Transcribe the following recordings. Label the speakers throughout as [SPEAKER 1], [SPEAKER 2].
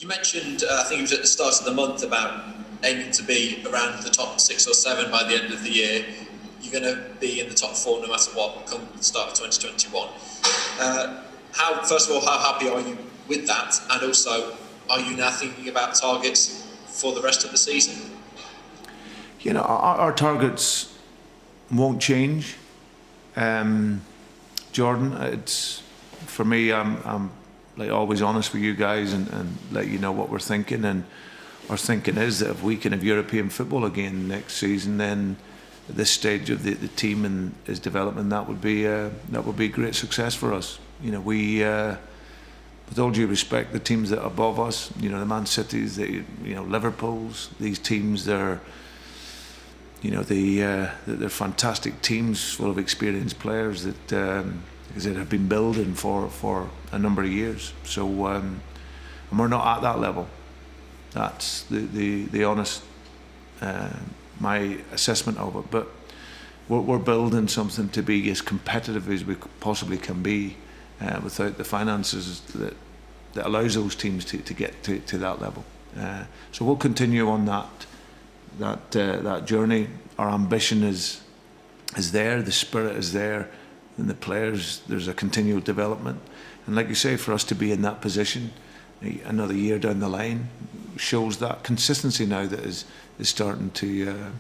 [SPEAKER 1] You mentioned, I think it was at the start of the month, about aiming to be around the top 6 or 7 by the end of the year. You're going to be in the top 4 no matter what come the start of 2021. First of all, how happy are you with that? And also, are you now thinking about targets for the rest of the season?
[SPEAKER 2] You know, our targets won't change, Jordan. It's for me. I'm like always honest with you guys and let you know what we're thinking. And our thinking is that if we can have European football again next season, then at this stage of the team and its development, that would be great success for us. You know, we, with all due respect, the teams that are above us, you know, the Man Cities, Liverpool's, these teams, they're fantastic teams full of experienced players that have been building for a number of years. So, and we're not at that level. That's the honest my assessment of it. But we're building something to be as competitive as we possibly can be without the finances that allows those teams to get to that level. So we'll continue on that journey. Our ambition is there, the spirit is there, and the players, there's a continual development. And like you say, for us to be in that position another year down the line shows that consistency now that is starting to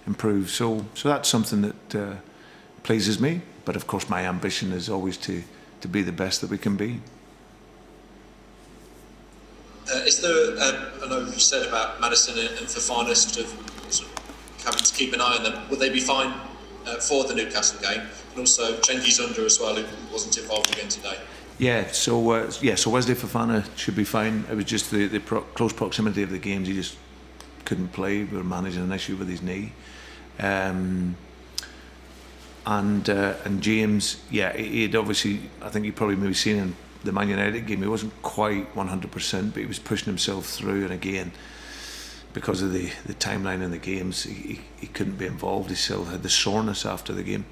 [SPEAKER 2] improve. So that's something that pleases me. But of course, my ambition is always to be the best that we can be.
[SPEAKER 1] Is there, I know you said about Maddison and Fofana sort of having to keep an eye on them. Will they be fine for the Newcastle game? And also Cengiz Under as well, who wasn't involved again today.
[SPEAKER 2] Yeah, so Wesley Fofana should be fine. It was just the close proximity of the games. He just couldn't play. We were managing an issue with his knee. And James, yeah, he'd obviously, I think you probably maybe seen in the Man United game, he wasn't quite 100%, but he was pushing himself through. And again, because of the timeline in the games, he couldn't be involved. He still had the soreness after the game.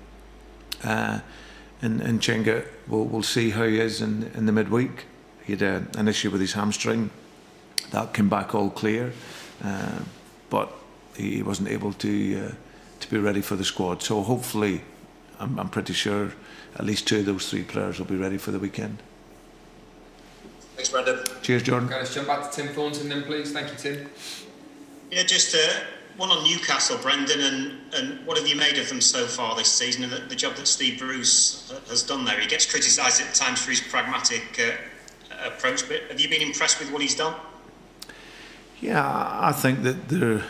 [SPEAKER 2] And Chenga, we'll see how he is in the midweek. He had an issue with his hamstring. That came back all clear, but he wasn't able to be ready for the squad. So hopefully, I'm pretty sure at least 2 of those 3 players will be ready for the weekend.
[SPEAKER 1] Thanks, Brendan.
[SPEAKER 2] Cheers, Jordan.
[SPEAKER 3] Okay, let's jump back to Tim Thornton then, please. Thank you, Tim.
[SPEAKER 4] Yeah, just one on Newcastle, Brendan, and what have you made of them so far this season, and the job that Steve Bruce has done there? He gets criticised at times for his pragmatic approach, but have you been impressed with what he's done?
[SPEAKER 2] Yeah, I think that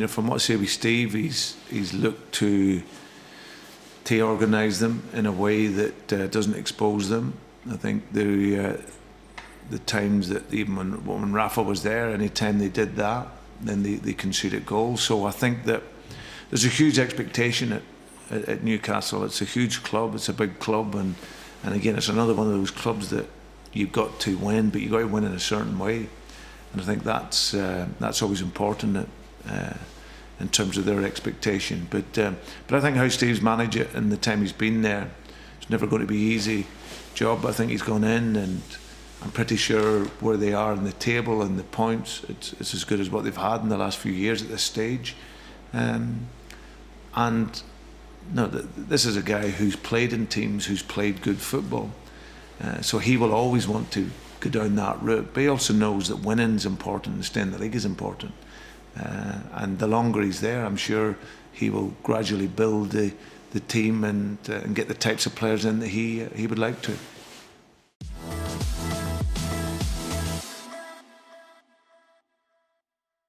[SPEAKER 2] from what I say with Steve, he's looked to organise them in a way that doesn't expose them. I think the times that even when Rafa was there, any time they did that, then they conceded goals. So I think that there's a huge expectation at Newcastle. It's a huge club, it's a big club, and again, it's another one of those clubs that you've got to win, but you've got to win in a certain way. And I think that's always important in terms of their expectation. But I think how Steve's managed it and the time he's been there, it's never going to be an easy job. I think he's gone in, and I'm pretty sure where they are in the table and the points, it's as good as what they've had in the last few years at this stage. And no, this is a guy who's played in teams, who's played good football. So he will always want to go down that route. But he also knows that winning's important and staying in the league is important. And the longer he's there, I'm sure he will gradually build the team and get the types of players in that he would like to.